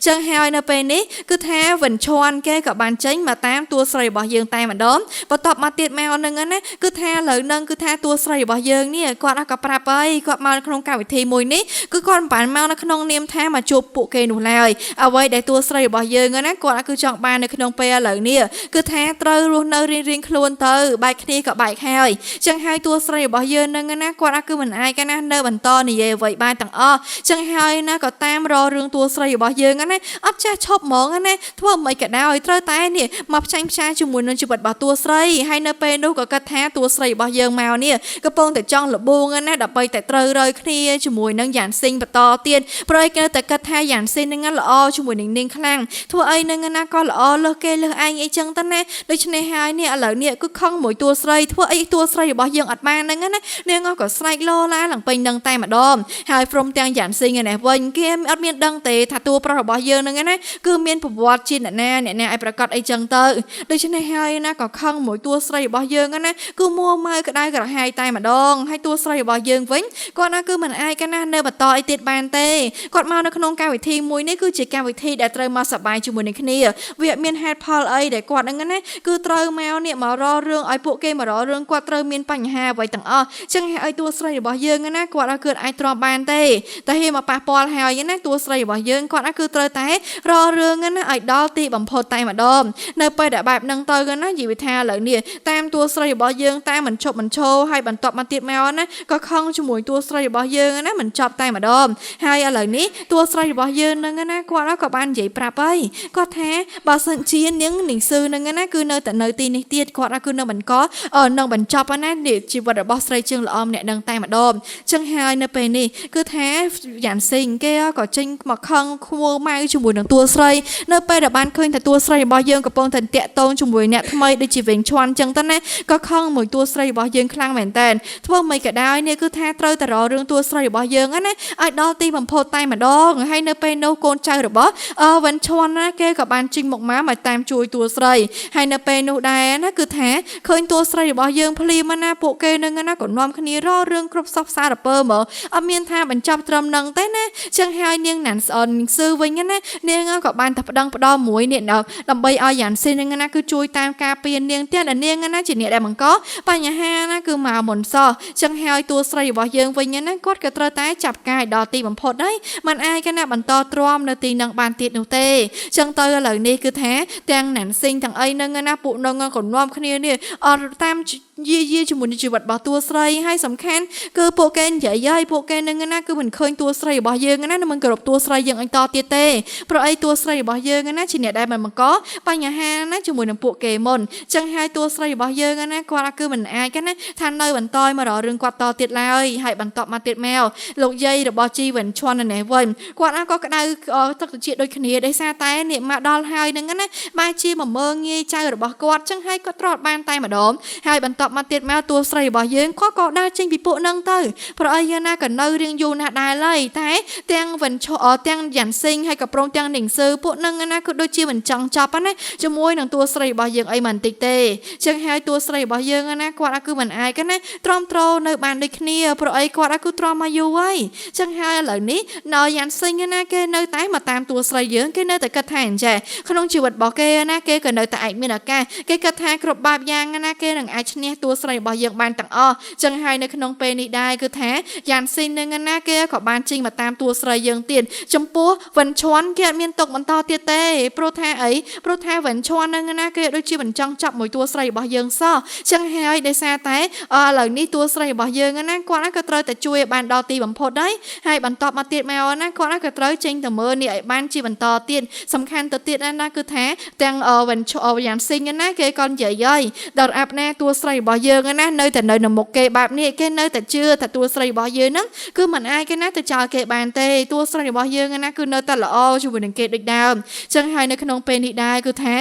ចឹងហើយនៅពេលនេះគឺថាវិនឈាន់គេក៏បានចេញមកតាមតួស្រីរបស់យើងតែម្ដងបន្ទាប់មកទៀតមកនឹងណាគឺថាឥឡូវនឹងគឺថាតួស្រីរបស់យើងនេះគាត់ក៏ប្រាប់ហើយគាត់មកក្នុងកម្មវិធីមួយនេះគឺគាត់មិនបានមកនៅក្នុងនាមថាមកជួបពួកគេនោះឡើយអ្វីដែលតួស្រីរបស់យើងណាគាត់គឺចង់បាននៅក្នុងពេលឥឡូវនេះគឺថាត្រូវរស់នៅរៀងខ្លួនទៅបែកគ្នាក៏បែកហើយចឹងហើយតួស្រីរបស់យើងនឹងណាគាត់គឺមិនអាចណានៅបន្តនិយាយអ្វីបានទាំងអស់ចឹងហើយណាក៏តាមរករឿងតួស្រីរបស់យើងណាអត់ចេះឈប់ហ្មងណាធ្វើមិនក៏ដោយត្រូវតែនេះមកផ្ចាញ់ផ្សាយជាមួយនឹងជីវិតរបស់តួស្រីហើយនៅពេលនោះក៏គិតថាតួស្រីរបស់យើងមកនេះកំពុងតែចង់លបួងណាដើម្បីតែត្រូវរើគ្នាជាមួយនឹងយ៉ានស៊ីងបន្តទៀតព្រោះគេតែគិតថាយ៉ានស៊ីងនឹងល្អជាមួយនឹងនាងខ្លាំងធ្វើអីនឹងណាក៏ល្អលើសគេលើសឯងអីចឹងទៅណាដូច្នេះហើយនេះឥឡូវនេះគឺខឹងមួយតួស្រីធ្វើអីតួស្រីរបស់យើងអត់បានហ្នឹងណានាងក៏ស្រែកលោឡាឡើងពេញនឹងតែម្ដងហើយព្រមទាំងយ៉ានស៊ីងឯនេះវិញគេអត់មានដឹងទេថាតួប្រុសរបស់យើងហ្នឹងណាគឺមានប្រវត្តិជាអ្នកណាឲ្យប្រកាសអីចឹងទៅដូច្នេះហើយណាក៏ខឹងមួយតួស្រីរបស់យើងណាគឺមួម៉ៅក្តៅក្រហាយតែម្ដងហើយតួស្រីរបស់យើងវិញគាត់ណាគឺមិនអាចណានៅបន្តអីទៀតបានទេគាត់មកនៅក្នុងកម្មវិធីមួយនេះគឺជាកម្មវិធីដែលត្រូវមកសប្បាយជាមួយនឹងគ្នាវាមានហេតុផលអីដែលគាត់ហ្នឹងណាគឺត្រូវមកនេះមករករឿងឲ្យពួកគេមករករឿងគាត់ត្រូវមានបញ្ហាអ្វីទាំងអស់ចឹងឲ្យតួស្រីរបស់យើងណាគាត់អាចទ្រាំបានទេតែហេមកប៉ះពាល់ហើយណាតួស្រីរបស់យើងគាត់គឺត្រូវតែរករឿងណាឲ្យដល់ទីបំផុតតែម្ដងនៅពេលដែលបែបហ្នឹងទៅណានិយាយថាឥឡូវនេះតាមតួស្រីរបស់យើងតាមមិនឈប់មិនឈរហើយបន្ទាប់មកទៀតមកណាក៏ខឹងជាមួយតួស្រីរបស់យើងណាមិនចប់តែម្ដងហើយឥឡូវនេះតួស្រីរបស់យើងហ្នឹងណាគាត់ក៏បាននិយាយប្រាប់ហើយគាត់ថាបើសិនជានាងស៊ឺហ្នឹងណាគឺនៅតែនៅទីនេះទៀតគាត់គឺនៅបន្តនឹងបញ្ចប់ណាជីវិតរបស់ស្រីជើងល្អម្នាក់នឹងតែម្ដងចឹងហើយនៅពេលនេះគឺថាយ៉ានស៊ីងគេក៏ចេញមកខឹងខួម៉ៅជាមួយនឹងតួស្រីនៅពេលដែលបានឃើញថាតួស្រីរបស់យើងកំពុងតែតាក់ទងជាមួយអ្នកថ្មីដូចជាវិញឈាន់ចឹងទៅណាក៏ខឹងមួយតួស្រីរបស់យើងខ្លាំងមែនតើធ្វើមិនក៏ដោយនេះគឺថាត្រូវតែរករឿងតួស្រីរបស់យើងណាឲ្យដល់ទីបំផុតតែម្ដងហើយនៅពេលនោះកូនចៅរបស់វិនឈាន់ណាគេក៏បានចេញមកតាមជួយតួស្រីហើយនៅពេលនោះដែរណាគឺថាឃើញតួស្រីរបស់យើងភ្លាមណាពួកគេនឹងណាក៏នាំគ្នារក រឿងគ្រប់សពសារពើមើអត់មានថាបញ្ចប់ត្រឹមនឹងទេណាចឹងហើយនាងណានស្អនស៊ឺវិញណានាងក៏បានតែប្តឹងផ្ដោមួយនេះដើម្បីឲ្យយ៉ាន់ស៊ីនឹងណាគឺជួយតាមការពារនាងទៀតនាងណាជាអ្នកដែលបង្កបញ្ហាណាគឺមកមុនសោះចឹងហើយតួស្រីរបស់យើងវិញណាគាត់ក៏ត្រូវតែចាប់កាយដល់ទីបំផុតហើយมันអាចកណាបន្តទ្រាំនៅទីនឹងបានទៀតនោះទេចឹងទៅឥឡូវនេះគឺថាទាំងណានស៊ីងទាំងអីនឹងណាពួកនឹងក៏នាំគ្នានេះអត់តាមយាជាមួយនឹងជីវិតរបស់តួស្រីហើយសំខាន់គឺពួកគេនិយាយហើយពួកគេនឹងណាគឺមិនឃើញតួស្រីរបស់យើងណាមិនគោរពតួស្រីយើងអញតទៀតទេព្រោះអីតួស្រីរបស់យើងណាជាអ្នកដែលមិនបង្កបញ្ហាណាជាមួយនឹងពួកគេមុនចឹងហើយតួស្រីរបស់យើងណាគាត់គឺមិនអាចណាថានៅបន្តមករករឿងគាត់តទៀតឡើយហើយបន្តមកទៀតមកលោកយាយរបស់ជីវិនឈွန်នេះវិញគាត់ក៏ក្តៅទឹកត្រចៀកដូចគ្នាដោយសារតែនេះមកដល់ហើយនឹងណាបែរជាមកមើងងាយចៅរបស់គាត់ចឹងហើយគាត់ត្រត់បានតែម្ដងហើយបន្តមកទៀតមកតួស្រីរបស់យើងក៏ដើរចេញពីពួកនឹងទៅព្រោះអីយ៉ាងណាក៏នៅរៀងយូរណាស់ដែរហើយតែទាំងវិនឈរទាំងយ៉ាន់ស៊ីងហើយក៏ព្រមទាំងនីងស៊ឺពួកនឹងណាគឺដូចជាមិនចង់ចាប់ណាជាមួយនឹងតួស្រីរបស់យើងអីមិនតិចទេចឹងហើយតួស្រីរបស់យើងណាគាត់គឺមិនអាចណាទ្រាំទ្រនៅបានដូចគ្នាព្រោះអីគាត់គឺទ្រាំមកយូរហើយចឹងហើយឥឡូវនេះនៅយ៉ាន់ស៊ីងណាគេនៅតែមកតាមតួស្រីយើងគេនៅតែគិតថាអញ្ចេះក្នុងជីវិតរបស់គេណាគេក៏នៅតែអាចមានឱកាសគេគិតថាគ្រប់បែបយ៉ាងណាគេនឹងអាចឈ្នះតួស្រីរបស់យើងបានទាំងអស់ចឹងហើយនៅក្នុងពេលនេះដែរគឺថាយ៉ាន់ស៊ីងនឹងណាគេក៏បានចេញមកតាមតួស្រីយើងទៀតចំពោះវិនឈွန်គេអត់មានទុកបន្តទៀតទេព្រោះថាអីព្រោះថាវិនឈွန်នឹងណាគេដូចជាមិនចង់ចាប់មួយតួស្រីរបស់យើងសោះចឹងហើយដោយសារតែឥឡូវនេះតួស្រីរបស់យើងណាគាត់ក៏ត្រូវតែជួយឲ្យបានដល់ទីបំផុតហើយបន្តមកទៀតមកណាគាត់ក៏ត្រូវចេញទៅមើលនេះឲ្យបានជាបន្តទៀតសំខាន់ទៅទៀតណាគឺថាទាំងវិនឈွန်យ៉ាងស៊ីងណាគេក៏និយាយហើយដល់អាប់ណាតួស្រីរបស់យើងណានៅតែនៅមុខគេបែបនេះគេនៅតែជឿថាតួស្រីរបស់យើងហ្នឹងគឺមិនអាចគេណាទៅចោលគេបានទេតួស្រីរបស់យើងណាគឺនៅតែល្អជាមួយនឹងគេដូចដើមចឹងហើយនៅក្នុងពេលនេះដែរគឺថា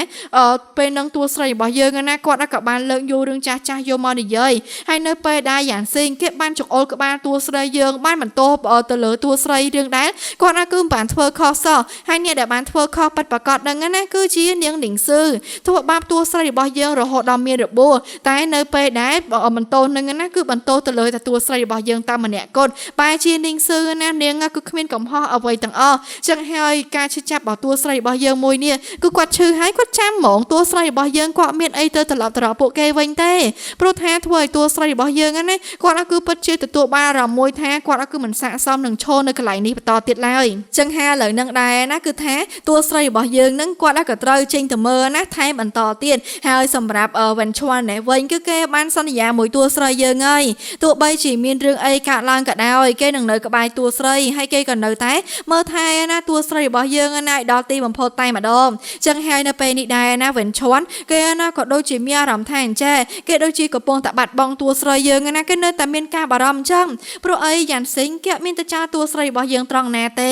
ពេលនឹងតួស្រីរបស់យើងណាគាត់ក៏បានលើកយករឿងចាស់យកមកនិយាយហើយនៅពេលដែរយ៉ាងស៊ីងគេបានចង្អុលក្បាលតួស្រីយើងបានបន្តទៅលើតួស្រីរឿងដែរគាត់គឺមិនបានធ្វើខុសសោះហើយអ្នកដែលបានធ្វើខុសប៉ិតប្រកបហ្នឹងណាគឺជានាងនីងស៊ឺធ្វើបាបតួស្រីរបស់យើងរហូតដល់មានរបួសតែនៅពេលដែរបន្តនឹងណាគឺបន្តទៅលើតួស្រីរបស់យើងតាមម្នាក់គត់បែរជានាងស៊ឺណានាងគឺគ្មានកំហុសអ្វីទាំងអស់ចឹងហើយការឈឺចាប់របស់តួស្រីរបស់យើងមួយនេះគឺគាត់ឈឺហើយគាត់ចាំហ្មងតួស្រីរបស់យើងគាត់មានអីទៅត្រឡប់ទៅរកពួកគេវិញទេព្រោះថាធ្វើឲ្យតួស្រីរបស់យើងណាគាត់គឺពិតជាទទួលបានអារម្មណ៍មួយថាគាត់គឺមិនស័ក្តិសមនឹងឈរនៅកន្លែងនេះបន្តទៀតឡើយចឹងហើយឥឡូវនឹងដែរណាគឺថាតួស្រីរបស់យើងនឹងគាត់ក៏ត្រូវចេញទៅមើលណាថែមបន្តទៀតហើយសម្រាប់វិនឈွန်នេះវិញគឺគេបានសន្យាមួយតួស្រីយើងហើយទោះបីជាមានរឿងអីកើតឡើងក៏ដោយគេនឹងនៅក្បែរតួស្រីហើយគេក៏នៅតែមើលថែណាតួស្រីរបស់យើងណាដល់ទីបំផុតតែម្ដងចឹងហើយនៅពេលនេះដែរណាវិនឈွန်គេណាក៏ដូចជាមានអារម្មណ៍ថាអញ្ចេះគេដូចជាកំពុងតែបាត់បង់តួស្រីយើងណាគេនៅតែមានការបារម្ភអញ្ចឹងព្រោះអីយ៉ាន់ស៊ីងគេអត់មានទៅចោលតួស្រីរបស់យើងត្រង់ណាទេ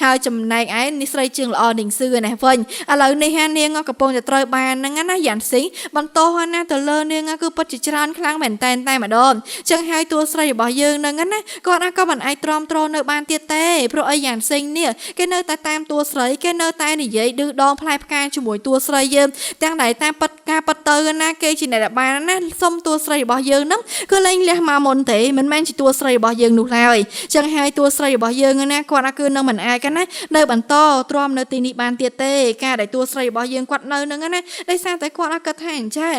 ហើយចំណែកឯនេះស្រីជាងល្អនីងស៊ឺនេះវិញឥឡូវនេះហានាងកំពុងតែត្រូវបានហ្នឹងណាយ៉ាន់ស៊ីងបន្តណាទៅលើនាងគឺពិតជាច្រើនខ្លាំងមែនតែម្ដងចឹងហើយតួស្រីរបស់យើងហ្នឹងណាគាត់ក៏មិនអាចទ្រាំទ្រនៅបានទៀតទេព្រោះអីយ៉ាងផ្សេងនេះគេនៅតែតាមតួស្រីគេនៅតែនិយាយឌឺដងផ្លែផ្កាជាមួយតួស្រីយើងទាំងដែលតាមប៉ັດការប៉ັດទៅណាគេជាអ្នកបានណាសុំតួស្រីរបស់យើងហ្នឹងគឺលែងលះមកមុនទេមិនមែនជាតួស្រីរបស់យើងនោះឡើយចឹងហើយតួស្រីរបស់យើងណាគាត់គឺនឹងមិនអាចណានៅបន្តទ្រាំនៅទីនេះបានទៀតទេការដែលតួស្រីរបស់យើងគាត់នៅហ្នឹងណាដោយសារតែគាត់គិតថាអញ្ចេះ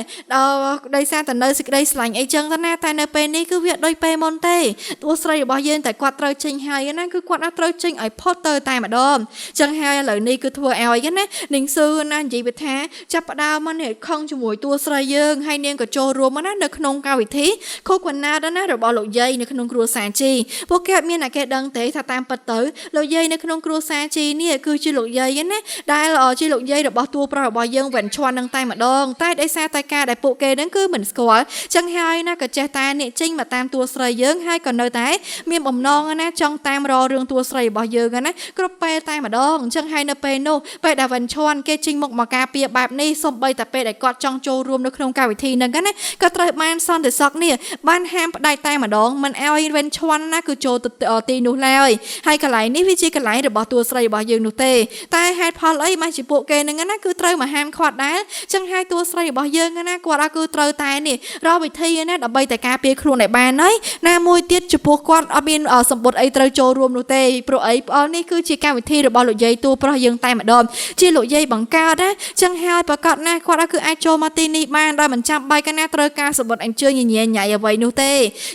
ដោយសារតែនៅសេចក្តីស្រឡាញ់អីចឹងទៅណាតែនៅពេលនេះគឺវាដូចពេលមុនទេតួស្រីរបស់យើងតែគាត់ត្រូវចេញហើយណាគឺគាត់ត្រូវចេញឲ្យផុតទៅតែម្ដងចឹងហើយឥឡូវនេះគឺធ្វើឲ្យណានាងស៊ឺណានិយាយវាថាចាប់ផ្ដើមមកនេះខឹងជាមួយតួស្រីយើងហើយនាងក៏ចូលរួមណានៅក្នុងកម្មវិធីខូបកណាដណារបស់លោកយាយនៅក្នុងគ្រួសារជីពួកគេអត់មានអ្នកគេដឹងទេថាតាមពិតទៅលោកយាយនៅក្នុងគ្រួសារជីនេះគឺជាលោកយាយណាដែលជាលោកយាយរបស់តួប្រុសរបស់យើងវិនឈွန်នឹងតែម្ដងតែដោយសារតែការដែលពួកគេនឹងគឺមិនស្គាល់ចឹងហើយណាក៏ចេះតែអ្នកចេញមកតាមតួស្រីយើងហើយក៏នៅតែមានបំណងណាចង់តាមរករឿងតួស្រីរបស់យើងណាគ្រប់ពេលតែម្ដងចឹងហើយនៅពេលនោះពេលដែលវិនឈွန်គេចេញមុខមកការពារបែបនេះសូម្បីតែពេលដែលគាត់ចង់ចូលរួមនៅក្នុងកម្មវិធីហ្នឹងណាក៏ត្រូវបានសន្តិសុខនេះបានហាមផ្ដាច់តែម្ដងមិនឲ្យវិនឈွန်ណាគឺចូលទៅទីនោះឡើយហើយកន្លែងនេះវាជាកន្លែងរបស់តួស្រីរបស់យើងនោះទេតែហេតុផលអីបានជាពួកគេហ្នឹងណាគឺត្រូវមកហាមឃាត់ដែរចឹងហើយតួស្រីរបស់យើងណាគាត់គឺត្រូវតែនេះ រកវិធីណាដើម្បីតែការពារខ្លួនឲ្យបានហើយណាមួយទៀតចំពោះគាត់អត់មានសម្បត្តិអីត្រូវចូលរួមនោះទេព្រោះអីប្អូននេះគឺជាកម្មវិធីរបស់លោកយាយតួប្រុសយើងតែម្ដងជាលោកយាយបង្កើតណាចឹងហើយប្រកាសណាគាត់គឺអាចចូលមកទីនេះបានដោយមិនចាំបាច់កណាត្រូវការសម្បត្តិអញ្ជើញញញញ៉ៃអ្វីនោះទេ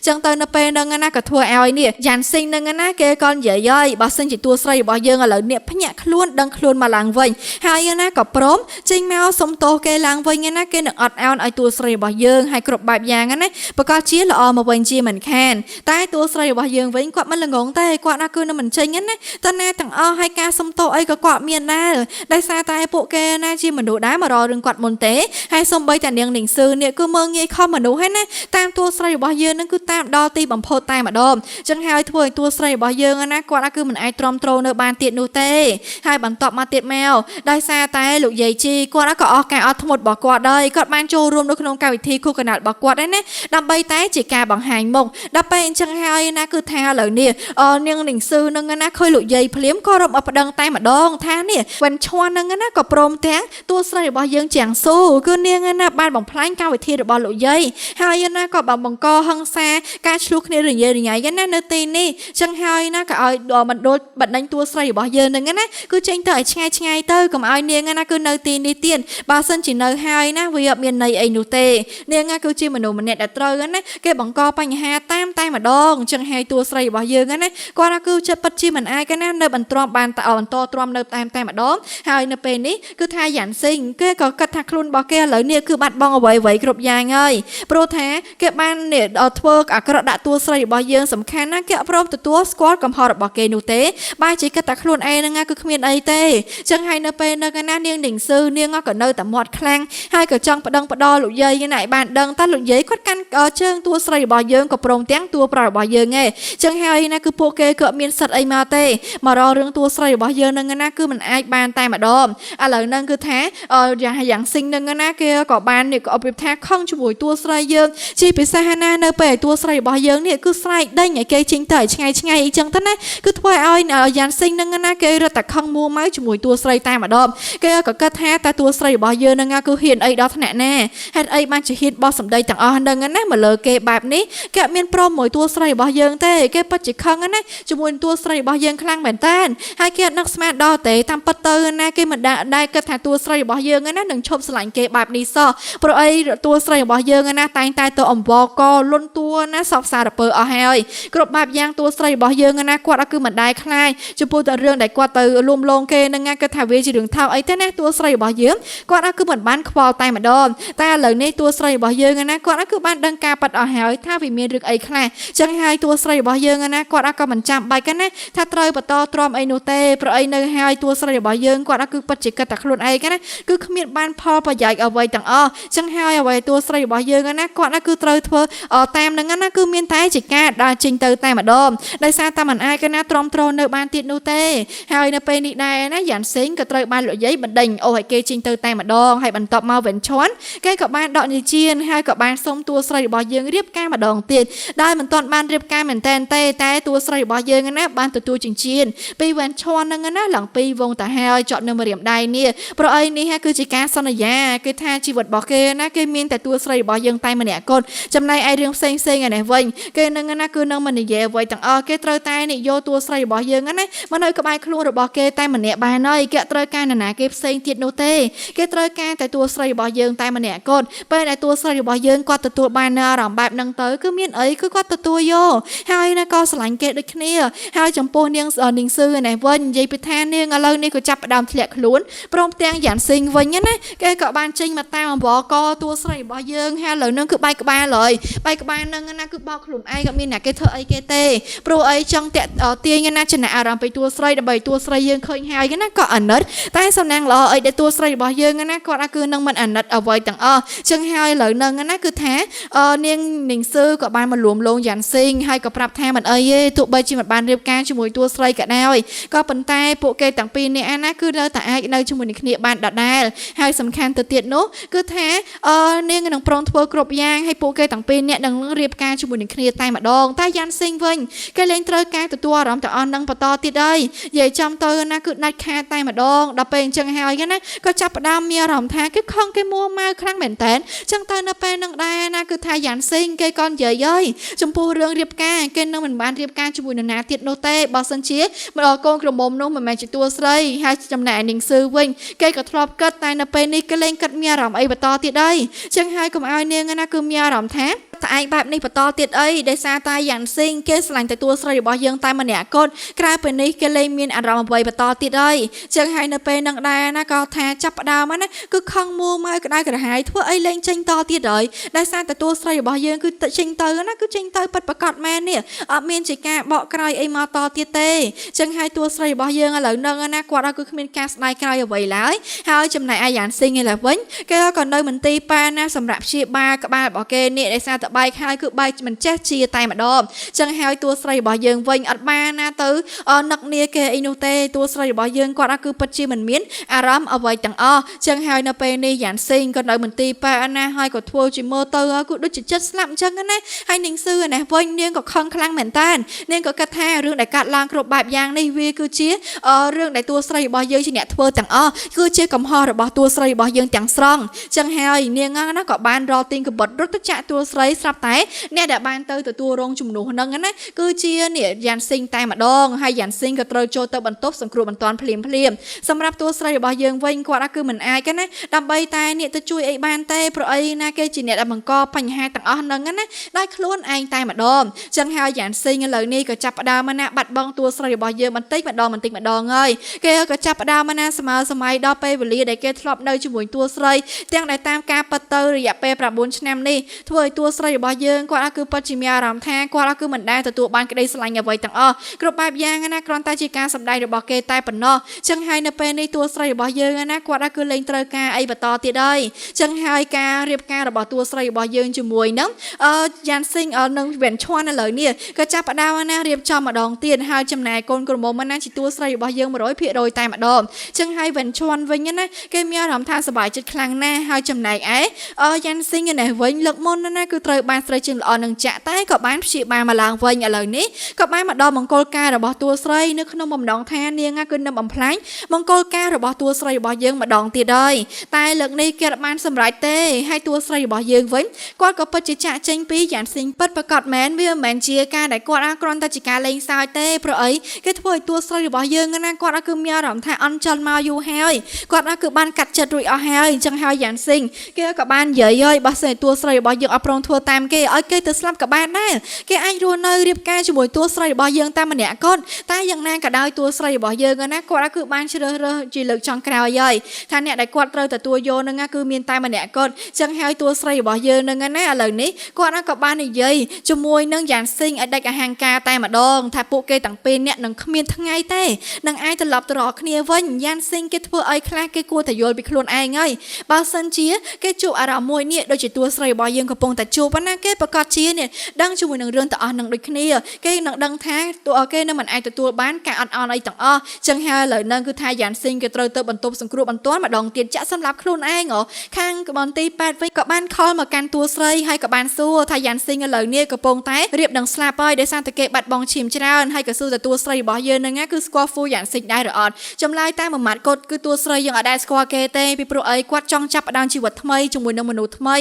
ចឹងទៅនៅពេលហ្នឹងណាក៏ធ្វើឲ្យនេះយ៉ាន់ស៊ីងហ្នឹងណាគេក៏និយាយហើយបើសិនជាតួស្រីរបស់យើងឥឡូវនេះភ្ញាក់ខ្លួនដឹងខ្លួនមកឡើងវិញហើយណាក៏ព្រមចេញមកសុំទោសគេឡើងវិញណាគេនឹងអត់ឱនឲ្យតួស្រីរបស់យើងហើយគ្រប់បែបយ៉ាងណាប្រកាសជាល្អមកវិញជាមិនខានតែតួស្រីរបស់យើងវិញគាត់មិនល្ងងទេគាត់ណាគឺនឹងមិនចេញណាតើណាទាំងអស់ឲ្យការសុំទោសអីក៏គាត់មានដែរដោយសារតែពួកគេណាជាមនុស្សដែរមករករឿងគាត់មុនទេហើយសំបីតានាងនាងស៊ឺនេះគឺមើងងាយខំមនុស្សហ្នឹងណាតាមតួស្រីរបស់យើងហ្នឹងគឺតាមដល់ទីបំផុតតែម្ដងចឹងហើយធ្វើឲ្យតួស្រីរបស់យើងណាគាត់គឺមិនអាចទ្រាំទ្រនៅបានទៀតនោះទេហើយបន្ទាប់មកទៀតមកដោយសារតែលោកយាយជីគាត់ក៏អស់ការអត់ធ្មត់របស់គាត់ដែរគាត់បានចូលរួមនៅក្នុងកម្មវិធីគូកណាត់របស់គាត់ដែរណាដើម្បីតែជាការបង្ហាញមុខដល់ពេលអញ្ចឹងហើយណាគឺថាឥឡូវនេះនាងនាងស៊ឺនឹងណាឃើញលោកយាយភ្លាមក៏រំអប្តឹងតែម្ដងថានេះវិនឈွန်នឹងណាក៏ព្រមទាំងតួស្រីរបស់យើងជាងស៊ូគឺនាងណាបានបំផ្លាញកម្មវិធីរបស់លោកយាយហើយណាក៏បានបង្កហិង្សាការឆ្លោះគ្នារញ៉េរញ៉ៃណានៅទីនេះចឹងហើយណាក៏ឲ្យមិនដូចបណ្ដេញតួស្រីរបស់យើងនឹងណាគឺចេញទៅឲ្យឆ្ងាយឆ្ងាយទៅកុំឲ្យនាងណាគឺនៅទីនេះទៀតបើសិនជានៅហើយណាវាអត់មានន័យអីនោះទេនាងណាគឺជាមនុស្សម្នាក់ដែលត្រូវណាគេបង្កបញ្ហាតាមតែម្ដងចឹងហើយតួស្រីរបស់យើងណាគាត់គឺចិត្តពិតជាមិនអាចណានៅបន្តបានតបន្តទ្រាំនៅតាមតែម្ដងហើយនៅពេលនេះគឺថាយ៉ាន់ស៊ីងគេក៏គិតថាខ្លួនរបស់គេឥឡូវនេះគឺបាត់បង់អ្វីៗគ្រប់យ៉ាងហើយព្រោះថាគេបានធ្វើអាក្រក់ដាក់តួស្រីរបស់យើងសំខាន់ណាគេអត់ព្រមទទួលស្គាល់កំហុសរបស់គេនោះទេបែរជាគិតថាខ្លួនឯងហ្នឹងគឺគ្មានអីទេចឹងហើយនៅពេលហ្នឹងណានាងនាងស៊ឺនាងក៏នៅតែមាត់ខ្លាំងហើយក៏ចង់ប្តឹងផ្ដល់លោកយាយណាឲ្យបានដឹងតែលោកយាយគាត់កាន់ជើងតួស្រីរបស់យើងក៏ព្រមទាំងតួប្រុសរបស់យើងឯងចឹងហើយណាគឺពួកគេក៏អត់មានសិទ្ធអីមកទេមករករឿងតួស្រីរបស់យើងហ្នឹងណាគឺមិនអាចបានតែម្ដងឥឡូវហ្នឹងគឺថាយ៉ាងស៊ីងហ្នឹងណាគេក៏បាននេះក៏អបថាខឹងជាមួយតួស្រីយើងជាពិសេសណានៅពេលតួស្រីរបស់យើងនេះគឺស្រែកដេញឲ្យគេចេញទៅឲ្យឆ្ងាយឆ្ងាយអីចឹងទៅណាគឺធ្វើឲ្យយ៉ាងស៊ីងហ្នឹងណាគេរត់តែខឹងមួម៉ៅជាមួយតួស្រីតែម្ដងគេក៏គិតថាតែតួស្រីរបស់យើងហ្នឹងគឺហ៊ានអីដល់ថ្នាក់ណាហេតុអីបានជាហ៊ានបោះសម្ដីទាំងអស់ហ្នឹងណាមកលើគេបែបនេះគេអត់មានព្រមមួយតួស្រីរបស់យើងទេគេពិតជាខឹងណាជាមួយតួស្រីរបស់យើងខ្លាំងមែនតើហើយគេអត់នឹកស្មានដល់ទេតាមពិតទៅណាគេមិនដែរគិតថាតួស្រីរបស់យើងណានឹងឈប់ស្រឡាញ់គេបែបនេះសោះព្រោះអីតួស្រីរបស់យើងណាតែងតែទៅអង្វរកលន់តួណាសពសារពើអស់ហើយគ្រប់បែបយ៉ាងតួស្រីរបស់យើងណាគាត់គឺមិនដែរខ្លាចចំពោះតែរឿងដែលគាត់ទៅលួមលងគេនឹងគេថាវាជារឿងថោកអីទេណាតួស្រីរបស់យើងគាត់គឺមិនបានខ្វល់តែម្ដងតែឥឡូវនេះតួស្រីរបស់យើងណាគាត់គឺបានដឹងការប៉ັດអស់ហើយថាវាមានរឿងអីខ្លះចឹងហើយតួស្រីរបស់យើងណាគាត់ក៏មិនចាំបាច់ណាថាត្រូវបន្តទ្រាំអីនោះទេព្រោះអីនៅហើយតួស្រីរបស់យើងគាត់គឺពិតជាគិតតែខ្លួនឯងណាគឺគ្មានបានផលប្រយោជន៍អ្វីទាំងអស់ចឹងហើយអ្វីតួស្រីរបស់យើងណាគាត់គឺត្រូវធ្វើតាមនឹងណាគឺមានតែជាការដើរចេញទៅតែម្ដងដោយសារតែមិនអាចណាទ្រាំទ្រនៅបានទៀតនោះទេហើយនៅពេលនេះដែរណាយ៉ាន់ស៊ីងក៏ត្រូវបានលោកយាយបណ្ដេញអូឲ្យគេចេញទៅតែម្ដងហើយបន្ទាប់មកវិនឈុនគេក៏បានដកញីជៀនហើយក៏បានសុំតួស្រីរបស់យើងរៀបការម្ដងទៀតដោយមិនទាន់បានរៀបការមែនតែតួស្រីរបស់យើងណាបានទទួលចិញ្ចៀនពីវិនឈុនហ្នឹងណាឡើងពីវងតាហើយចត់នៅម្រាមដៃនេះព្រោះអីនេះគឺជាការសន្យាគេថាជីវិតរបស់គេណាគេមានតែតួស្រីរបស់យើងតែម្នាក់កូនចំណែកឯរឿងផ្សេងឯនេះវិញគេនឹងណាគឺនឹងមិននិយាយអ្វីទាំងអស់គេត្រូវតែនិយាយតួស្រីរបស់យើងណាមកនៅក្បែរខ្លួនរបស់គេតែម្នាក់បានហើយគេត្រូវការនរណាគេផ្សេងទៀតនោះទេគេត្រូវការតែតួស្រីរបស់យើងតែម្នាក់កូនពេលដែលតួស្រីរបស់យើងគាត់ទទួលបានអារម្មណ៍បែបហ្នឹងទៅគឺមានអីគឺគាត់ទទួលយកហើយណាក៏ស្រឡាញ់គេដូចគ្នាហើយចំពោះនាងនាងស៊ឺនេះវិញនិយាយពីថានាងឥឡូវនេះក៏ចាប់ផ្ដើមធ្លាក់ខ្លួនព្រមទាំងយ៉ាងស៊ីងវិញណាគេក៏បានចេញមកតាមអង្វរកតួស្រីរបស់យើងហើយឥឡូវហ្នឹងគឺបែកក្បាលហើយបែកក្បាលហ្នឹងណាគឺបោកខ្លួនឯងក៏មានអ្នកគេធ្វើអីគេទេព្រោះអីចង់តាក់ទាញណាចំណាក់អារម្មណ៍ពីតួស្រីដើម្បីតួស្រីយើងឃើញហើយណាក៏អាណិតតែសំណាងល្អអីដែលតួស្រីរបស់យើងណាគាត់គឺនឹងមិនអាណិតអ្វីទាំងអស់ចឹងហើយឥឡូវហ្នឹងណាគឺថានាងនាងស៊ឺក៏បានមកលួមលងយ៉ាងស៊ីងហើយក៏ប្រាប់ថាមិនអីទេទោះបីជាមិនបានរៀបការជាមួយតួស្រីក៏ដោយក៏ប៉ុន្តែពួកគេទាំងពីរនាក់ណាគឺនៅតែអាចនៅជាមួយនឹងគ្នាបានដដែលហើយសំខាន់ទៅទៀតនោះគឺថានាងនឹងប្រងធ្វើគ្រប់យ៉ាងហើយពួកគេទាំងពីរនាក់នឹងរៀបការជាមួយនឹងគ្នាតែម្ដងតែយ៉ាងស៊ីងវិញគេលែងត្រូវការទទួលអារម្មណ៍ទាំងអស់នឹងបន្តទៀតហើយនិយាយចំទៅណាគឺដាច់ខាតតែម្ដងដល់ពេលអញ្ចឹងហើយណាក៏ចាប់ផ្ដើមមានអារម្មណ៍ថាគេខឹងគេមួម៉ៅខ្លាំងមែនតើចឹងទៅនៅ នៅពេលនឹងដែរណាគឺថាយ៉ាងស៊ីងគេក៏និយាយហើយចំពោះរឿងរៀបការគេនឹងមិនបានរៀបការជាមួយនរណាទៀតនោះទេបើសិនជាម្ដងកូនក្រមុំនោះមិនមែនជាតួស្រីហើយចំណែកនាងស៊ឺវិញគេក៏ធ្លាប់គិតតែនៅពេលនេះគេលែងគិតមានអារម្មណ៍អីបន្តទៀតហើយចឹងហើយកុំឲ្យនាងណាគឺមានអារម្មណ៍ថាតែឯងបែបនេះបន្តទៀតអីដោយសារតែយ៉ាងស៊ីងគេស្រឡាញ់តែតួស្រីរបស់យើងតែម្នាក់គត់ក្រៅពីនេះគេលែងមានអារម្មណ៍អ្វីបន្តទៀតហើយចឹងហើយនៅពេលនឹងដែរណាក៏ថាចាប់ផ្ដើមណាគឺខឹងមួម៉ៅក្តៅក្រហាយធ្វើអីលែងចេញតទៀតហើយដោយសារតែតួស្រីរបស់យើងគឺចេញទៅណាគឺចេញទៅពិតប្រកបមែននេះអត់មានជាការបកក្រោយអីមកតទៀតទេចឹងហើយតួស្រីរបស់យើងឥឡូវនឹងណាគាត់គឺគ្មានការស្ដាយក្រោយអ្វីឡើយហើយចំណែកអាយ៉ាងស៊ីងឯឡើយវិញគេក៏នៅមន្ទីរប៉ាណាសម្រាប់ព្យាបាលក្បាលរបស់គេនេះដោយសារតែបែកហើយគឺបែកមិនចេះជាតែម្ដងចឹងហើយតួស្រីរបស់យើងវិញអត់បានណាទៅនឹកនាគេអីនោះទេតួស្រីរបស់យើងគាត់គឺពិតជាមិនមានអារម្មណ៍អ្វីទាំងអស់ចឹងហើយនៅពេលនេះយ៉ាងស៊ីងក៏នៅមន្ទីរប៉ាណាហើយក៏ធ្វើជាមើលទៅគឺដូចជាចិត្តស្លាប់អញ្ចឹងណាហើយនាងស៊ឺណាវិញនាងក៏ខឹងខ្លាំងមែនតើនាងក៏គិតថារឿងដែលកាត់ឡើងគ្រប់បែបយ៉ាងនេះវាគឺជារឿងដែលតួស្រីរបស់យើងជាអ្នកធ្វើទាំងអស់គឺជាកំហុសរបស់តួស្រីរបស់យើងទាំងស្រុងចឹងហើយនាងណាក៏បានរកទីកបិតរត់ទៅចាក់តួស្រីស្រាប់តែអ្នកដែលបានទៅទទួលរងជំនួសហ្នឹងណាគឺជានេះយ៉ាងស៊ីងតែម្ដងហើយយ៉ាងស៊ីងក៏ត្រូវចូលទៅបន្ទប់សង្គ្រោះបន្ទាន់ភ្លាមសម្រាប់តួស្រីរបស់យើងវិញគាត់គឺមិនអាចណាដើម្បីតែនេះទៅជួយអីបានទេព្រោះអីណាគេជាអ្នកដែលបង្កបញ្ហាទាំងអស់ហ្នឹងណាដោយខ្លួនឯងតែម្ដងចឹងហើយយ៉ាងស៊ីងឥឡូវនេះក៏ចាប់ផ្ដើមណាបាត់បង់តួស្រីរបស់យើងបន្តិចម្ដងហើយគេក៏ចាប់ផ្ដើមណាស្មើសម័យដល់ពេលវេលាដែលគេធ្លាប់នៅជាមួយតួស្រីទាំងដែលតាមការប៉ັດទៅរយៈពេល9ឆ្នាំនេះធ្វើឲ្យតួស្រីរបស់យើងគាត់គឺពិតជាមានអារម្មណ៍ថាគាត់គឺមិនដែលទទួលបានក្តីស្រឡាញ់អ្វីទាំងអស់គ្រប់បែបយ៉ាងណាគ្រាន់តែជាការសម្ដែងរបស់គេតែប៉ុណ្ណោះចឹងហើយនៅពេលនេះតួស្រីរបស់យើងណាគាត់គឺលែងត្រូវការអីបន្តទៀតហើយចឹងហើយការរៀបការរបស់តួស្រីរបស់យើងជាមួយនឹងយ៉ាងស៊ីងនឹងវិនឈ័នឥឡូវនេះក៏ចាប់ផ្ដើមណារៀបចំម្ដងទៀតហើយចំណែកកូនក្រមុំណាជាតួស្រីរបស់យើង 100% តែម្ដងចឹងហើយវិនឈ័នវិញណាគេមានអារម្មណ៍ថាសប្បាយចិត្តខ្លាំងណាស់ហើយចំណែកឯយ៉ាងស៊ីងនេះវិញលើកមុនណាគឺត្រូវបានស្រីជាងល្អនឹងចាក់តែក៏បានព្យាបាលមកឡើងវិញឥឡូវនេះក៏បានមកដល់មង្គលការរបស់តួស្រីនៅក្នុងបំណងថានាងគឺនឹងបំផ្លាញមង្គលការរបស់តួស្រីរបស់យើងម្ដងទៀតហើយតែលើកនេះគេអត់បានសម្រេចទេហើយតួស្រីរបស់យើងវិញគាត់ក៏ពិតជាចាក់ចេញពីយ៉ាងស៊ីងពិតប្រកបមែនវាមិនមែនជាការដែលគាត់គ្រាន់តែជាការលេងសើចទេព្រោះអីគេធ្វើឲ្យតួស្រីរបស់យើងណាគាត់គឺមានអារម្មណ៍ថាអន់ចលមកយូរហើយគាត់គឺបានកាត់ចិត្តរួចអស់ហើយអញ្ចឹងហើយយ៉ាងស៊ីងគេក៏បាននិយាយហើយបើសិនតួស្រីរបស់យើងអត់ព្រមធ្វើតាមគេឲ្យគេទៅស្លាប់ក៏បានដែរគេអាចរស់នៅរៀបការជាមួយតួស្រីរបស់យើងតែម្នាក់គាត់តែយ៉ាងណាក៏ដោយតួស្រីរបស់យើងណាគាត់គឺបានជ្រើសរើសជាលើកចុងក្រោយហើយថាអ្នកដែលគាត់ត្រូវទទួលយកនឹងគឺមានតែម្នាក់គាត់ចឹងហើយតួស្រីរបស់យើងនឹងណាឥឡូវនេះគាត់ក៏បាននិយាយជាមួយនឹងយ៉ាងស៊ីងឲ្យដាច់អហង្ការតែម្ដងថាពួកគេទាំងពីរអ្នកនឹងគ្មានថ្ងៃទេនឹងអាចត្រឡប់ទៅរកគ្នាវិញយ៉ាងស៊ីងគេធ្វើឲ្យខ្លះគេគួរតែយល់ពីខ្លួនឯងហើយបើសិនជាគេជួបអារម្មណ៍មួយនេះដូចជាតួស្រីរបស់យើងកំពុងតែជួបណាគេប្រកាសជានេះដឹងជាមួយនឹងរឿងទាំងអស់នឹងដូចគ្នាគេនឹងដឹងថាតួគេនឹងមិនអាចទទួលបានការអត់អន់អីទាំងអស់ចឹងហើយឥឡូវហ្នឹងគឺថាយ៉ាងស៊ីងគេត្រូវទៅបន្ទប់សង្គ្រោះបន្ទាន់ម្ដងទៀតចាក់សម្រាប់ខ្លួនឯងខាងមន្ទីរពេទ្យវិញក៏បានខលមកកាន់តួស្រីហើយក៏បានសួរថាយ៉ាងស៊ីងឥឡូវនេះកំពុងតែរៀបនឹងស្លាប់ហើយដោយសារតែគេបាត់បង់ឈាមច្រើនហើយក៏សួរតែតួស្រីរបស់យើងហ្នឹងគឺស្គាល់ហ្វូយ៉ាងស៊ីងដែរឬអត់ចម្លើយតែមួយម៉ាត់គាត់គឺតួស្រីយើងអត់ដែលស្គាល់គេទេពីព្រោះអីគាត់ចង់ចាប់ផ្ដើមជីវិតថ្មីជាមួយនឹងមនុស្សថ្មី